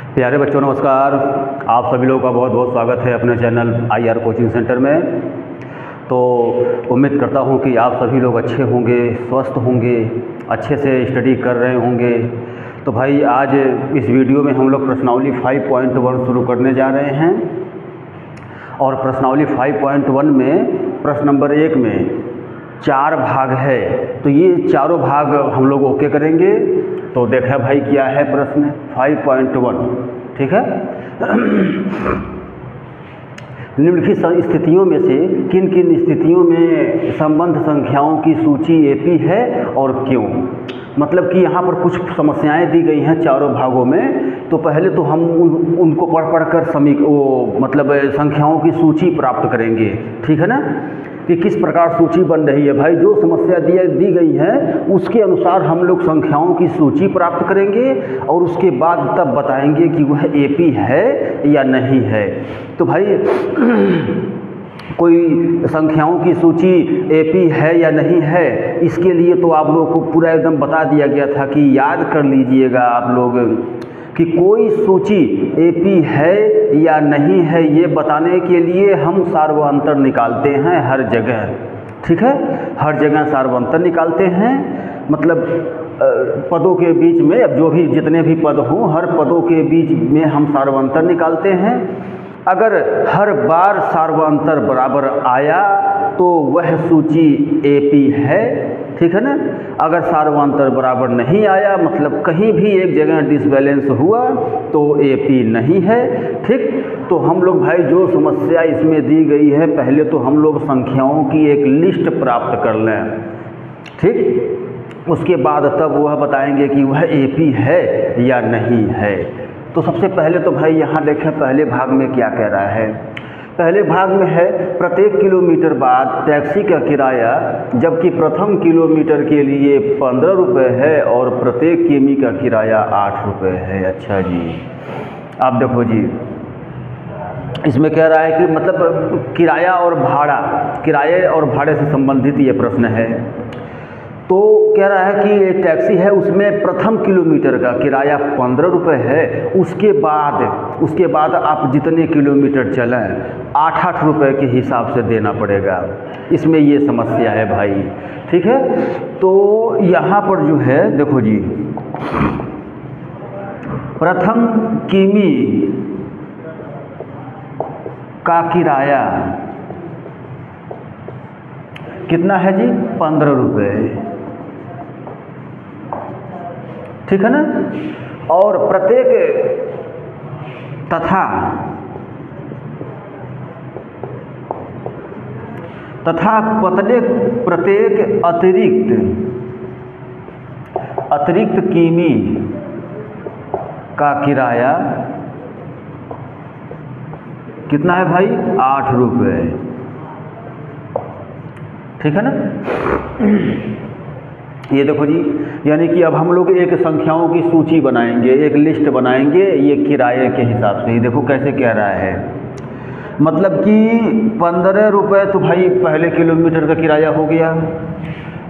प्यारे बच्चों नमस्कार। आप सभी लोगों का बहुत बहुत स्वागत है अपने चैनल IR कोचिंग सेंटर में। तो उम्मीद करता हूं कि आप सभी लोग अच्छे होंगे, स्वस्थ होंगे, अच्छे से स्टडी कर रहे होंगे। तो भाई आज इस वीडियो में हम लोग प्रश्नावली 5.1 शुरू करने जा रहे हैं और प्रश्नावली 5.1 में प्रश्न नंबर 1 में 4 भाग है। तो ये चारों भाग हम लोग ओके करेंगे। तो देखा भाई क्या है प्रश्न 5.1, ठीक है। निम्नलिखित स्थितियों में से किन किन स्थितियों में संबंध संख्याओं की सूची एपी है और क्यों। मतलब कि यहाँ पर कुछ समस्याएं दी गई हैं चारों भागों में। तो पहले तो हम उनको पढ़ कर मतलब संख्याओं की सूची प्राप्त करेंगे, ठीक है ना, कि किस प्रकार सूची बन रही है। भाई जो समस्या दी गई है उसके अनुसार हम लोग संख्याओं की सूची प्राप्त करेंगे और उसके बाद तब बताएंगे कि वह एपी है या नहीं है। तो भाई कोई संख्याओं की सूची एपी है या नहीं है, इसके लिए तो आप लोगों को पूरा एकदम बता दिया गया था कि याद कर लीजिएगा आप लोग कि कोई सूची एपी है या नहीं है ये बताने के लिए हम सार्वअंतर निकालते हैं हर जगह, ठीक है। हर जगह सार्वअंतर निकालते हैं, मतलब पदों के बीच में अब जो भी जितने भी पद हों हर पदों के बीच में हम सार्वअंतर निकालते हैं। अगर हर बार सार्वअंतर बराबर आया तो वह सूची एपी है, ठीक है ना। अगर सार्वअंतर बराबर नहीं आया मतलब कहीं भी एक जगह डिसबैलेंस हुआ तो एपी नहीं है, ठीक। तो हम लोग भाई जो समस्या इसमें दी गई है पहले तो हम लोग संख्याओं की एक लिस्ट प्राप्त कर लें, ठीक। उसके बाद तब वह बताएंगे कि वह एपी है या नहीं है। तो सबसे पहले तो भाई यहाँ देखें पहले भाग में क्या कह रहा है। पहले भाग में है प्रत्येक किलोमीटर बाद टैक्सी का किराया, जबकि प्रथम किलोमीटर के लिए 15 रुपये है और प्रत्येक किमी का किराया 8 रुपये है। अच्छा जी, आप देखो जी इसमें कह रहा है कि मतलब किराया और भाड़ा, किराए और भाड़े से संबंधित ये प्रश्न है। तो कह रहा है कि एक टैक्सी है उसमें प्रथम किलोमीटर का किराया 15 रुपये है, उसके बाद आप जितने किलोमीटर चलें 8-8 रुपये के हिसाब से देना पड़ेगा। इसमें ये समस्या है भाई, ठीक है। तो यहाँ पर जो है देखो जी, प्रथम किमी का किराया कितना है जी, 15 रुपये, ठीक है ना। और प्रत्येक अतिरिक्त किमी का किराया कितना है भाई, 8 रुपये, ठीक है ना। ये देखो जी, यानी कि अब हम लोग एक संख्याओं की सूची बनाएंगे, एक लिस्ट बनाएंगे ये किराए के हिसाब से। ये देखो कैसे कह रहा है, मतलब कि 15 रुपये तो भाई पहले किलोमीटर का किराया हो गया,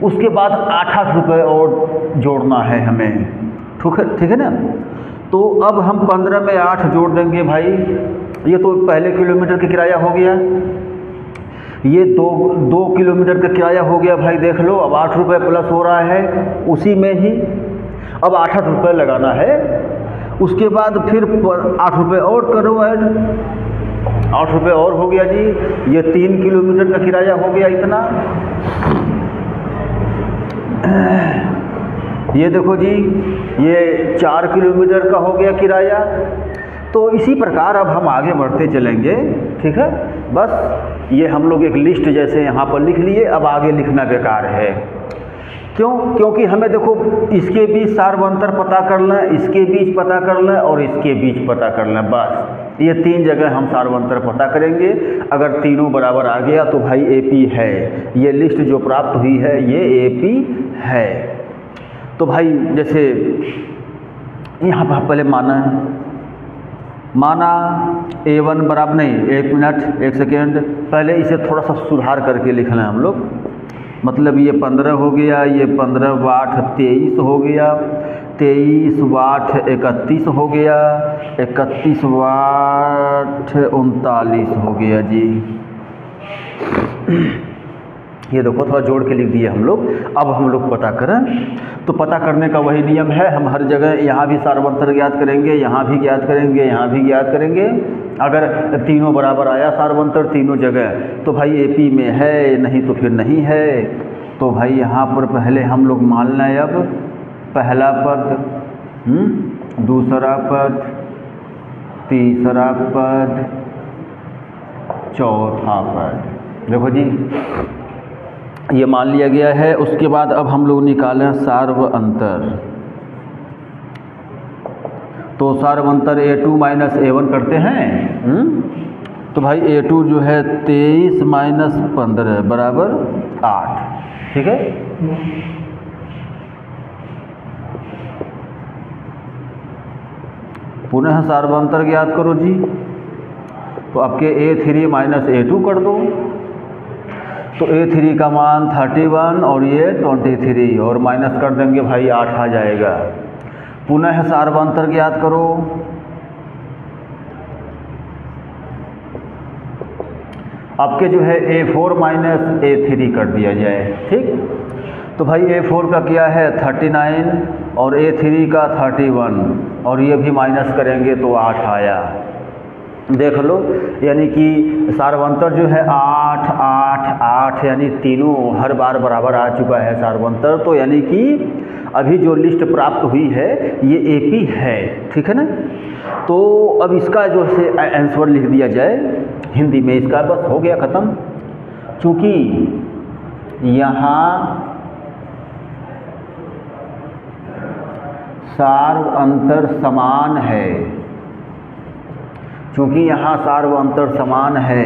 उसके बाद 8-8 रुपये और जोड़ना है हमें, ठीक है ना। तो अब हम 15 में 8 जोड़ देंगे भाई, ये तो पहले किलोमीटर का किराया हो गया, ये 2 किलोमीटर का किराया हो गया भाई, देख लो। अब 8 रुपये प्लस हो रहा है उसी में ही, अब 8-8 रुपये लगाना है। उसके बाद फिर 8 रुपये और करो ऐड, 8 रुपये और हो गया जी, ये 3 किलोमीटर का किराया हो गया इतना। ये देखो जी, ये 4 किलोमीटर का हो गया किराया। तो इसी प्रकार अब हम आगे बढ़ते चलेंगे, ठीक है। बस ये हम लोग एक लिस्ट जैसे यहाँ पर लिख लिए, अब आगे लिखना बेकार है। क्यों? क्योंकि हमें देखो इसके बीच सार्वअंतर पता कर लें, इसके बीच पता कर लें और इसके बीच पता कर लें, बस ये 3 जगह हम सार्वअंतर पता करेंगे। अगर तीनों बराबर आ गया तो भाई एपी है, ये लिस्ट जो प्राप्त हुई है ये एपी है। तो भाई जैसे यहाँ पर पहले माना A1 बराबर नहीं, 1 मिनट 1 सेकेंड, पहले इसे थोड़ा सा सुधार करके लिख लें हम लोग। मतलब ये 15 हो गया, ये 15 × 8 = 23 हो गया, 23 वाट 31 हो गया, 31 वाट 39 हो गया जी। ये देखो थोड़ा जोड़ के लिख दिए हम लोग। अब हम लोग पता करें, तो पता करने का वही नियम है, हम हर जगह यहाँ भी सार्वंतर ज्ञात करेंगे, यहाँ भी ज्ञात करेंगे, यहाँ भी ज्ञात करेंगे। अगर तीनों बराबर आया सार्वंतर तीनों जगह तो भाई एपी में है, नहीं तो फिर नहीं है। तो भाई यहाँ पर पहले हम लोग मान लें, अब पहला पद, दूसरा पद, तीसरा पद, चौथा पद। देखो जी ये मान लिया गया है। उसके बाद अब हम लोग निकालें सार्व अंतर। तो सार्व अंतर A2 माइनस A1 करते हैं। तो भाई A2 जो है 23 माइनस 15 बराबर 8, ठीक है। पुनः सार्व अंतर ज्ञात करो जी। तो आपके A3 माइनस A2 कर दो। तो A3 का मान 31 और ये 23 और माइनस कर देंगे भाई 8 आ जाएगा। पुनः सार्वंतर ज्ञात करो। आपके जो है A4 माइनस A3 कर दिया जाए, ठीक। तो भाई A4 का क्या है 39 और A3 का 31 और ये भी माइनस करेंगे तो 8 आया। देख लो, यानी कि सार्वंतर जो है 8 8 8 यानी तीनों हर बार बराबर आ चुका है सार्वंतर। तो यानी कि अभी जो लिस्ट प्राप्त हुई है ये एपी है, ठीक है ना। तो अब इसका जो है आंसर लिख दिया जाए हिंदी में, इसका बस हो गया ख़त्म। चूँकि यहाँ सार्व अंतर समान है, क्योंकि यहाँ सार्व अंतर समान है,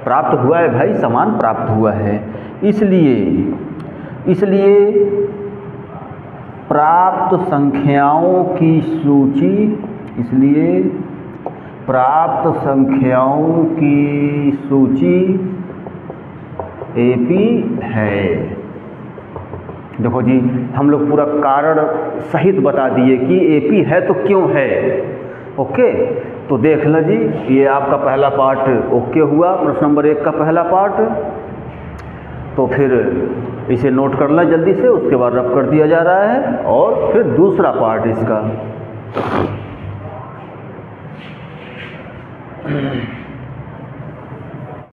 प्राप्त हुआ है भाई, समान प्राप्त हुआ है, इसलिए प्राप्त संख्याओं की सूची, इसलिए प्राप्त संख्याओं की सूची एपी है। देखो जी हम लोग पूरा कारण सहित बता दिए कि एपी है तो क्यों है। ओके, तो देख लो जी, ये आपका पहला पार्ट ओके हुआ, प्रश्न नंबर 1 का पहला पार्ट। तो फिर इसे नोट कर लें जल्दी से, उसके बाद रफ कर दिया जा रहा है। और फिर दूसरा पार्ट इसका